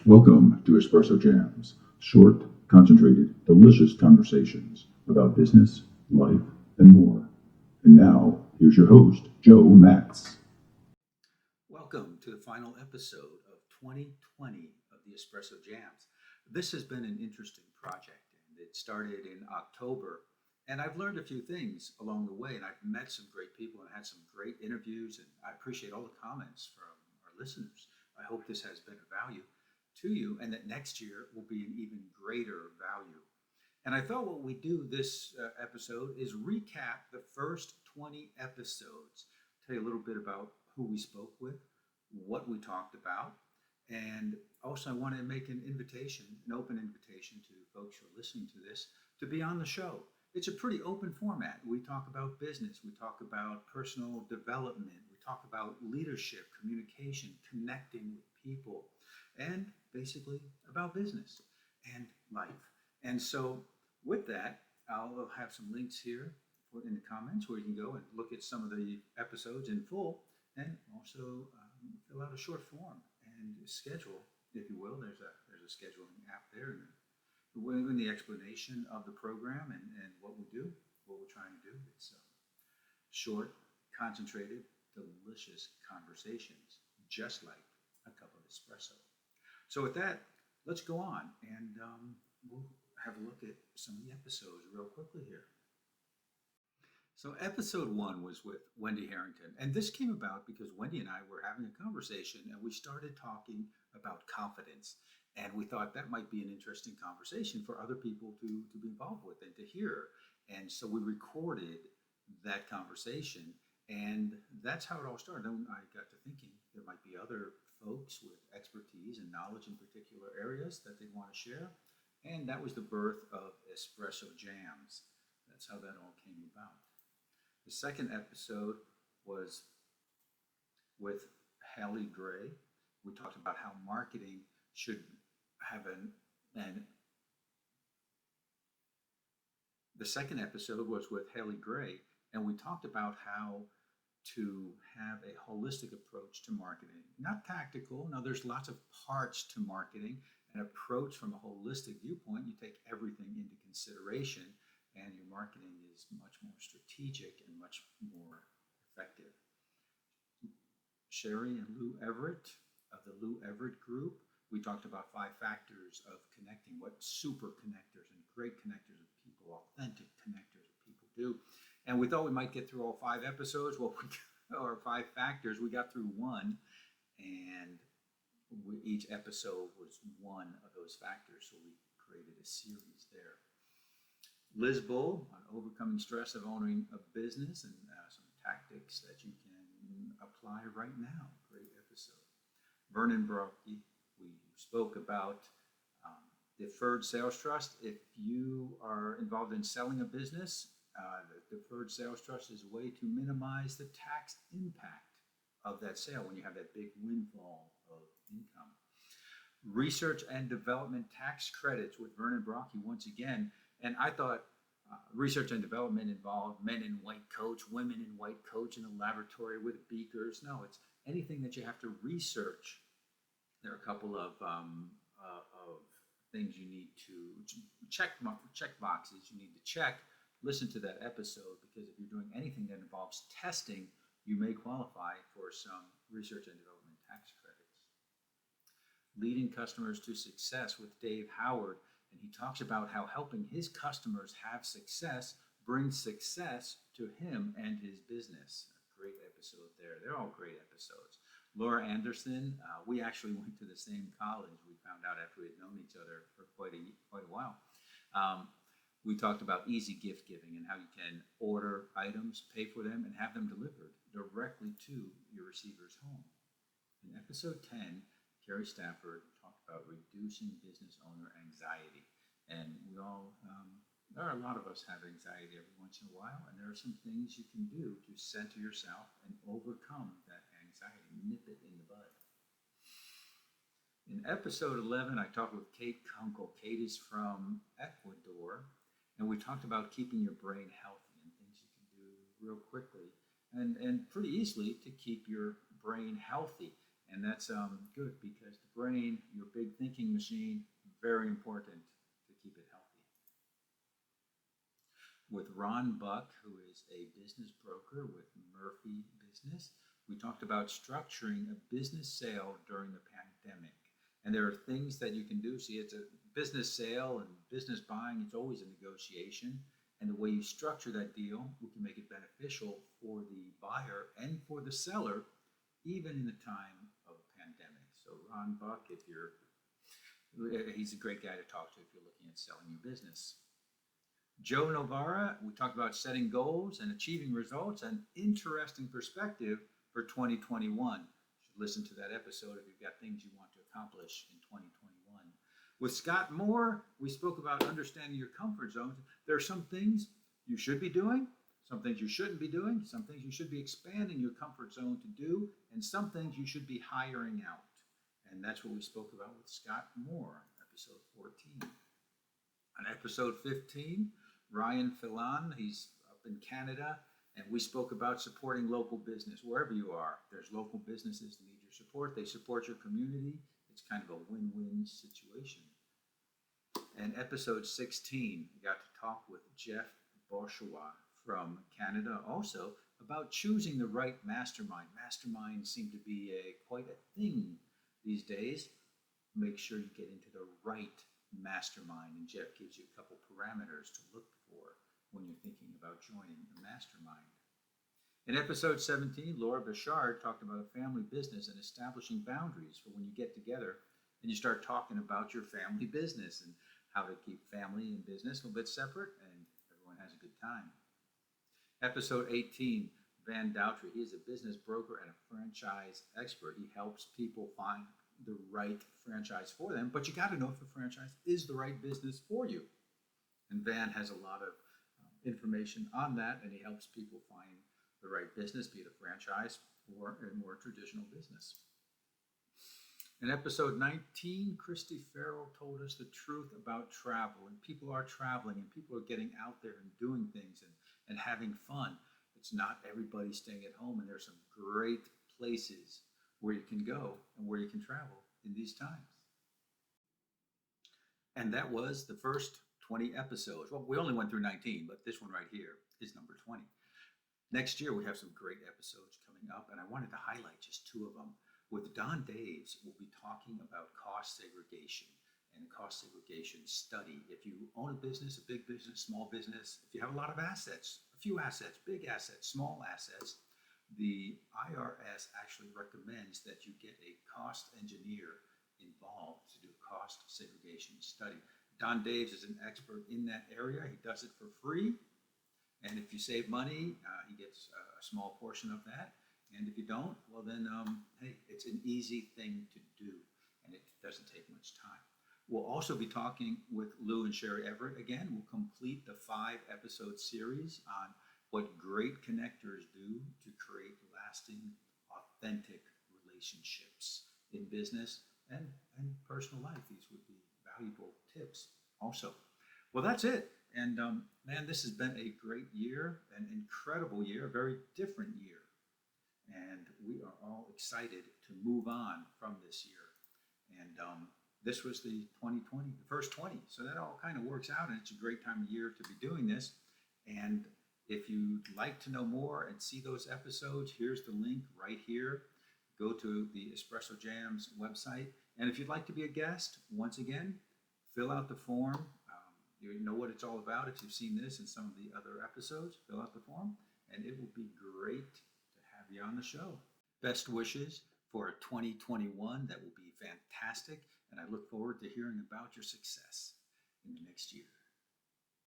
Welcome to Espresso Jams, short, concentrated, delicious conversations about business, life, and more. And now, here's your host, Joe Matz. Welcome to the final episode of 2020 of the Espresso Jams. This has been an interesting project, and it started in October. And I've learned a few things along the way, and I've met some great people and had some great interviews. And I appreciate all the comments from our listeners. I hope this has been of value to you, and that next year will be an even greater value. And I thought what we do this episode is recap the first 20 episodes, tell you a little bit about who we spoke with, what we talked about, and also I want to make an open invitation to folks who are listening to this to be on the show. It's a pretty open format. We talk about business, we talk about personal development, we talk about leadership, communication, connecting with people, and basically about business and life. And so with that, I'll have some links here in the comments where you can go and look at some of the episodes in full and also fill out a short form and schedule, if you will. There's a scheduling app there, and in the explanation of the program and what we do, what we're trying to do. It's short, concentrated, delicious conversations, just like a cup of espresso. So with that, let's go on and we'll have a look at some of the episodes real quickly here. So episode one was with Wendy Harrington, and this came about because Wendy and I were having a conversation, and we started talking about confidence, and we thought that might be an interesting conversation for other people to be involved with and to hear. And so we recorded that conversation, and that's how it all started. And I got to thinking there might be other folks with expertise and knowledge in particular areas that they want to share, and that was the birth of Espresso Jams. That's how that all came about. The second episode was with Hallie Gray. We talked about how marketing should have and the second episode was with Hallie Gray, and we talked about how to have a holistic approach to marketing, not tactical. Now, there's lots of parts to marketing. An approach from a holistic viewpoint, you take everything into consideration, and your marketing is much more strategic and much more effective. Sherry and Lou Everett of the Lou Everett Group, we talked about 5 factors of connecting, what super connectors and great connectors of people, authentic connectors of people do. And we thought we might get through all 5 episodes, or 5 factors. We got through one, and each episode was one of those factors, so we created a series there. Liz Bull on overcoming stress of owning a business and some tactics that you can apply right now. Great episode. Vernon Brockie, we spoke about deferred sales trust. If you are involved in selling a business, the deferred sales trust is a way to minimize the tax impact of that sale when you have that big windfall of income. Research and development tax credits with Vernon Brockie once again. And I thought research and development involved men in white coats, women in white coats in a laboratory with beakers. No, it's anything that you have to research. There are a couple of things you need to check boxes you need to check. Listen to that episode, because if you're doing anything that involves testing, you may qualify for some research and development tax credits. Leading customers to success with Dave Howard. And he talks about how helping his customers have success brings success to him and his business. A great episode there. They're all great episodes. Laura Anderson, we actually went to the same college. We found out after we had known each other for quite a while. We talked about easy gift giving and how you can order items, pay for them, and have them delivered directly to your receiver's home. In episode 10, Carrie Stafford talked about reducing business owner anxiety. And there are a lot of us have anxiety every once in a while, and there are some things you can do to center yourself and overcome that anxiety, nip it in the bud. In episode 11, I talked with Kate Kunkel. Kate is from Ecuador, and we talked about keeping your brain healthy and things you can do real quickly and pretty easily to keep your brain healthy. And that's good because the brain, your big thinking machine, very important to keep it healthy. With Ron Buck, who is a business broker with Murphy Business, we talked about structuring a business sale during the pandemic. And there are things that you can do. See, it's a business sale and business buying, it's always a negotiation. And the way you structure that deal, we can make it beneficial for the buyer and for the seller, even in the time of a pandemic. So Ron Buck, he's a great guy to talk to if you're looking at selling your business. Joe Novara, we talked about setting goals and achieving results, an interesting perspective for 2021. You should listen to that episode if you've got things you want to accomplish in 2021. With Scott Moore, we spoke about understanding your comfort zones. There are some things you should be doing, some things you shouldn't be doing, some things you should be expanding your comfort zone to do, and some things you should be hiring out. And that's what we spoke about with Scott Moore, episode 14. On episode 15, Ryan Filan, he's up in Canada, and we spoke about supporting local business. Wherever you are, there's local businesses that need your support. They support your community. It's kind of a win-win situation. And episode 16, we got to talk with Jeff Bourgeois from Canada also about choosing the right mastermind. Masterminds seem to be quite a thing these days. Make sure you get into the right mastermind, and Jeff gives you a couple parameters to look for when you're thinking about joining a mastermind. In episode 17, Laura Bouchard talked about a family business and establishing boundaries for when you get together and you start talking about your family business and how to keep family and business a little bit separate and everyone has a good time. Episode 18, Van Doutry. He is a business broker and a franchise expert. He helps people find the right franchise for them, but you got to know if the franchise is the right business for you. And Van has a lot of information on that, and he helps people find the right business, be it a franchise or a more traditional business. In episode 19, Christy Farrell told us the truth about travel, and people are traveling and people are getting out there and doing things and having fun. It's not everybody staying at home, and there's some great places where you can go and where you can travel in these times. And that was the first 20 episodes. Well, we only went through 19, but this one right here is number 20. Next year, we have some great episodes coming up, and I wanted to highlight just two of them. With Don Daves, we'll be talking about cost segregation and cost segregation study. If you own a business, a big business, small business, if you have a lot of assets, a few assets, big assets, small assets, the IRS actually recommends that you get a cost engineer involved to do a cost segregation study. Don Daves is an expert in that area. He does it for free. And if you save money, he gets a small portion of that. And if you don't, well then, hey, it's an easy thing to do, and it doesn't take much time. We'll also be talking with Lou and Sherry Everett again. We'll complete the 5-episode series on what great connectors do to create lasting, authentic relationships in business and personal life. These would be valuable tips also. Well, that's it. And man, this has been a great year, an incredible year, a very different year. And we are all excited to move on from this year. And this was the 2020, the first 20. So that all kind of works out, and it's a great time of year to be doing this. And if you'd like to know more and see those episodes, here's the link right here. Go to the Espresso Jams website. And if you'd like to be a guest, once again, fill out the form. You know what it's all about if you've seen this in some of the other episodes. Fill out the form, and it will be great to have you on the show. Best wishes for 2021. That will be fantastic, and I look forward to hearing about your success in the next year.